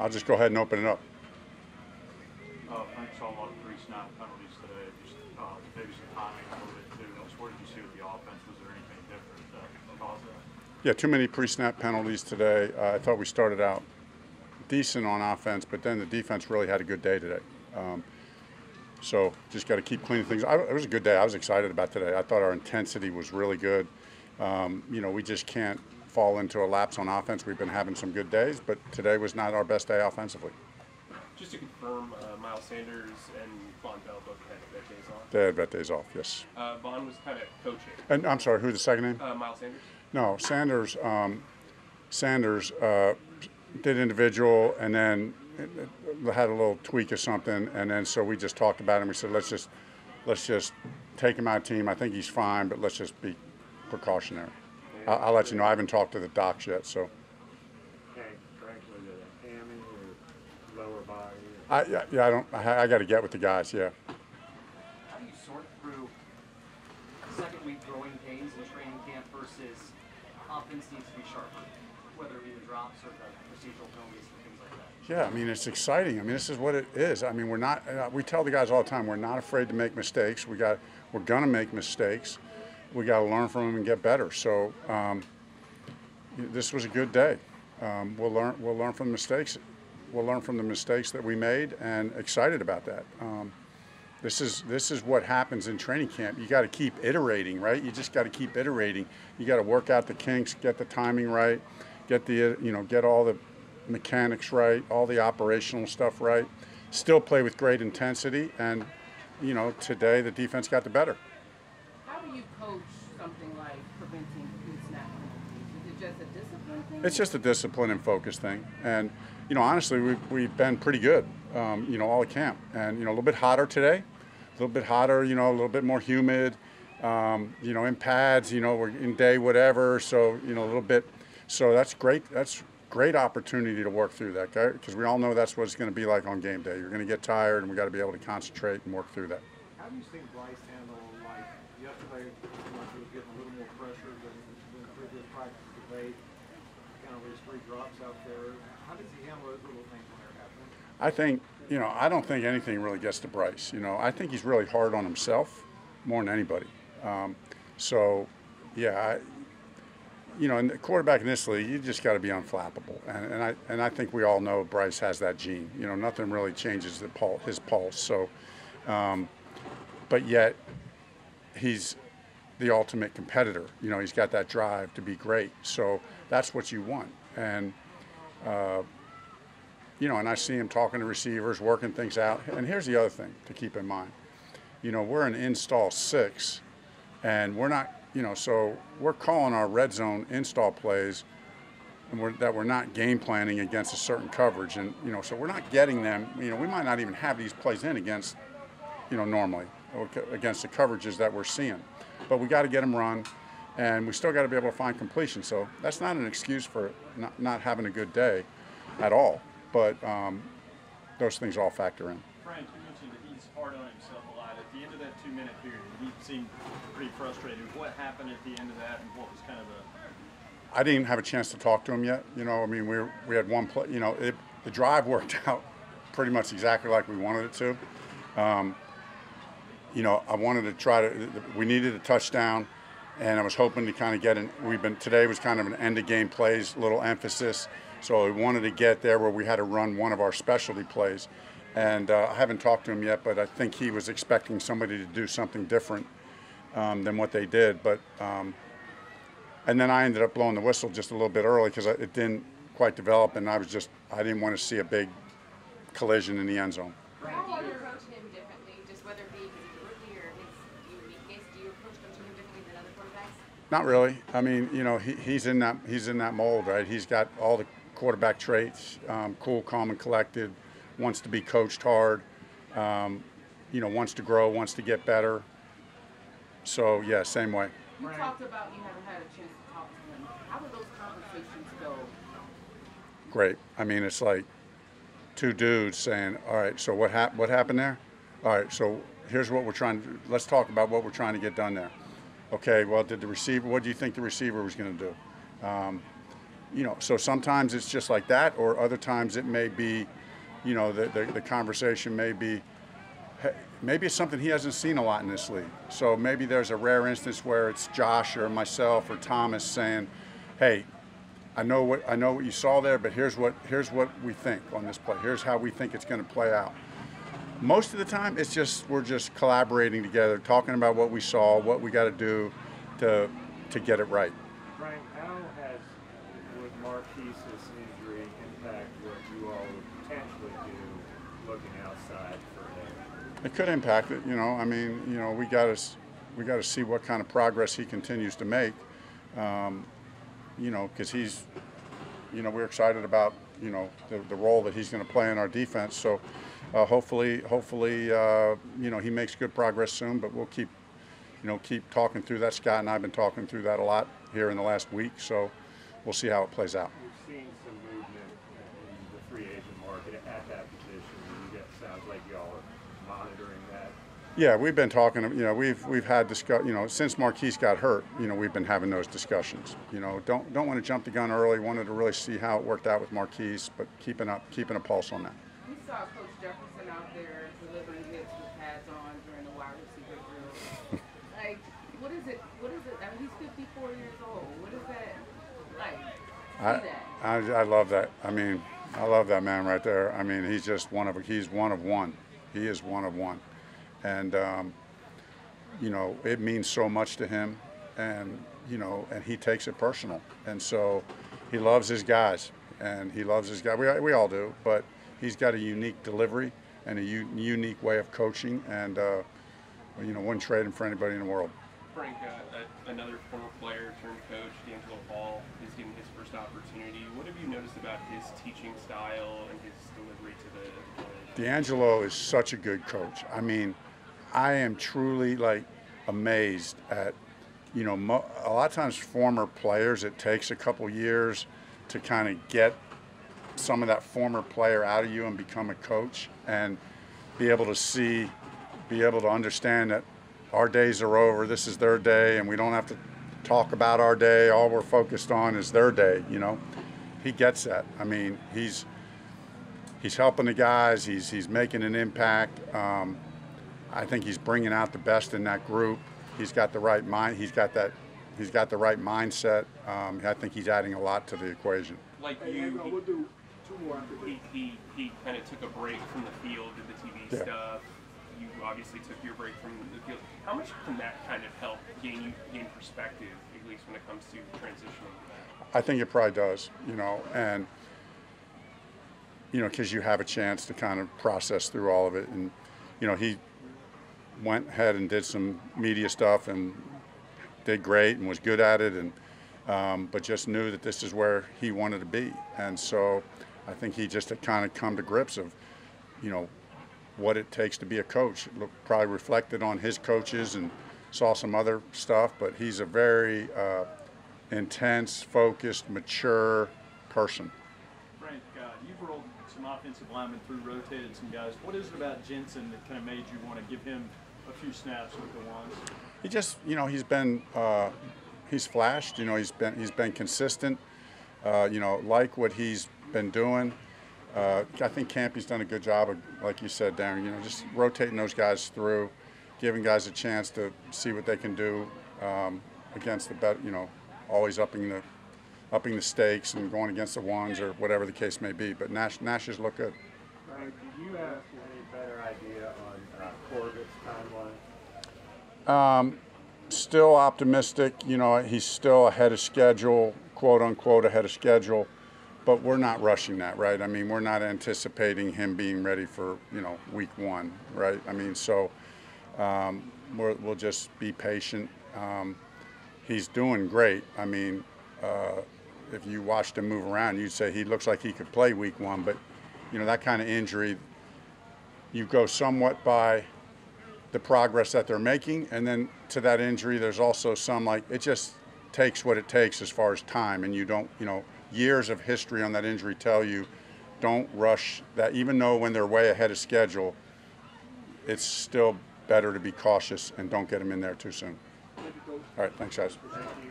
I'll just go ahead and open it up. Frank saw a lot of pre-snap penalties today. Just maybe some timing a little bit too. What did you see with the offense? Was there anything different that caused that? Yeah, too many pre-snap penalties today. I thought we started out decent on offense, but then the defense really had a good day today. So just got to keep cleaning things. It was a good day. I was excited about today. I thought our intensity was really good. We just can't fall into a lapse on offense. We've been having some good days, but today was not our best day offensively. Just to confirm, Miles Sanders and Von Bell both had vet days off? They had vet days off, yes. Von was kind of coaching. And I'm sorry, who's the second name? Miles Sanders? No, Sanders did individual, and then had a little tweak or something, and then so we just talked about it and we said, let's just take him out of team. I think he's fine, but let's just be precautionary. I'll let you know. I haven't talked to the docs yet, so. Okay, Frank, was it a hammy or lower body? I got to get with the guys. Yeah. How do you sort through second week growing pains in training camp versus offense needs to be sharper, whether it be the drops or the procedural penalties and things like that? Yeah, I mean, it's exciting. I mean, this is what it is. I mean, we're not. We tell the guys all the time, we're not afraid to make mistakes. We're gonna make mistakes. We got to learn from them and get better. So this was a good day. We'll learn from the mistakes. We'll learn from the mistakes that we made, and excited about that. This is what happens in training camp. You got to keep iterating, right? You just got to keep iterating. You got to work out the kinks, get the timing right, get all the mechanics right, all the operational stuff right. Still play with great intensity, and today the defense got the better. How do you coach something like preventing pre-snap penalties? Is it just a discipline thing? It's just a discipline and focus thing, and honestly, we've been pretty good, all at camp, and a little bit hotter today, a little bit hotter, a little bit more humid, in pads, we're in day whatever, so a little bit, so that's great. That's great opportunity to work through that, because we all know that's what it's going to be like on game day. You're going to get tired, and we got to be able to concentrate and work through that. How do you think Bryce handled, like, yesterday, he was getting a little more pressure than previous practice today, kind of these 3 drops out there. How does he handle those little things when they're happening? I think, I don't think anything really gets to Bryce. I think he's really hard on himself more than anybody. And the quarterback in this league, you just got to be unflappable. And I think we all know Bryce has that gene. Nothing really changes his pulse. So, but yet he's the ultimate competitor. He's got that drive to be great. So that's what you want. And and I see him talking to receivers, working things out. And here's the other thing to keep in mind. We're an install 6, and we're not, so we're calling our red zone install plays and we're not game planning against a certain coverage. And, so we're not getting them, we might not even have these plays in against, normally, against the coverages that we're seeing. But we got to get them run, and we still got to be able to find completion. So that's not an excuse for not having a good day at all. But those things all factor in. Frank, you mentioned that he's hard on himself a lot. At the end of that 2-minute period, he seemed pretty frustrated. What happened at the end of that, and what was kind of the... I didn't have a chance to talk to him yet. We had one play. The drive worked out pretty much exactly like we wanted it to. I wanted to try to. We needed a touchdown, and I was hoping to kind of get in. Today was kind of an end of game plays, little emphasis. So we wanted to get there where we had to run one of our specialty plays. And I haven't talked to him yet, but I think he was expecting somebody to do something different than what they did. But and then I ended up blowing the whistle just a little bit early because it didn't quite develop, and I didn't want to see a big collision in the end zone. How do you approach him differently, just whether it be his ability or his uniqueness? Do you approach him differently than other quarterbacks? Not really. I mean, he's in that mold, right? He's got all the quarterback traits, cool, calm, and collected, wants to be coached hard, wants to grow, wants to get better. So, yeah, same way. You talked about you haven't had a chance to talk to him. How did those conversations go? Great. I mean, it's like 2 dudes saying, all right, so what happened there? All right, so here's what we're trying to, let's talk about what we're trying to get done there. Okay, well, what do you think the receiver was going to do? you know, so sometimes it's just like that, or other times it may be, you know, the conversation may be, hey, maybe it's something he hasn't seen a lot in this league. So maybe there's a rare instance where it's Josh or myself or Thomas saying, hey, I know what you saw there, but here's what we think on this play. Here's how we think it's going to play out. Most of the time, it's just we're just collaborating together, talking about what we saw, what we got to do to get it right. Frank, how would Marquise's injury impact what you all would potentially do looking outside for him? It could impact it, you know. I mean, you know, we got to see what kind of progress he continues to make. You know, because he's, you know, we're excited about, you know, the role that he's going to play in our defense. So hopefully, you know, he makes good progress soon. But we'll keep talking through that. Scott and I have been talking through that a lot here in the last week. So we'll see how it plays out. We've seen some movement in the free agent market at that position. It sounds like y'all are monitoring that. Yeah, we've been talking. You know, we've had you know, since Marquise got hurt. You know, we've been having those discussions. You know, don't want to jump the gun early. Wanted to really see how it worked out with Marquise, but keeping a pulse on that. We saw Coach Jefferson out there delivering hits with pads on during the wide receiver drill. Like, what is it? I mean, he's 54 years old. What is that like? I love that. I mean, I love that man right there. I mean, he's one of one. He is one of one. And, you know, it means so much to him, and, you know, and he takes it personal. And so he loves his guys, and he loves his guys. We all do, but he's got a unique delivery and a unique way of coaching, and, you know, wouldn't trade him for anybody in the world. Frank, another former player turned coach, D'Angelo Ball, is getting his first opportunity. What have you noticed about his teaching style and his delivery to the players? D'Angelo is such a good coach. I mean, I am truly like amazed at, you know, a lot of times former players, it takes a couple years to kind of get some of that former player out of you and become a coach, and be able to understand that our days are over, this is their day, and we don't have to talk about our day. All we're focused on is their day, you know. He gets that. I mean, he's helping the guys, he's making an impact. I think he's bringing out the best in that group. He's got the right mind. He's got the right mindset. I think he's adding a lot to the equation. Like you, We'll do two more after this. he kind of took a break from the field, did the TV stuff. You obviously took your break from the field. How much can that kind of help gain perspective, at least when it comes to transitioning? I think it probably does, you know, and, you know, because you have a chance to kind of process through all of it. And, you know, he went ahead and did some media stuff and did great and was good at it, and but just knew that this is where he wanted to be. And so I think he just had kind of come to grips of, you know, what it takes to be a coach. Probably reflected on his coaches and saw some other stuff, but he's a very intense, focused, mature person. Frank, you've rolled some offensive linemen through, rotated some guys. What is it about Jensen that kind of made you want to give him a few snaps with the ones? He just, you know, he's flashed. You know, he's been consistent. You know, like what he's been doing. I think Campy's done a good job of, like you said, Darren, you know, just rotating those guys through, giving guys a chance to see what they can do against the better, you know, always upping the stakes and going against the ones or whatever the case may be. But Nash's look good. Frank, do you have any better idea on Corbett's timeline? Still optimistic. You know, he's still ahead of schedule, quote unquote ahead of schedule. But we're not rushing that, right? I mean, we're not anticipating him being ready for, you know, week 1, right? I mean, so we'll just be patient. He's doing great. I mean, if you watched him move around, you'd say he looks like he could play week 1. But, you know, that kind of injury, you go somewhat by the progress that they're making, and then to that injury, there's also some, like, it just takes what it takes as far as time, and you don't, you know, years of history on that injury tell you don't rush that. Even though when they're way ahead of schedule, it's still better to be cautious and don't get them in there too soon. All right, thanks, guys. Thank you.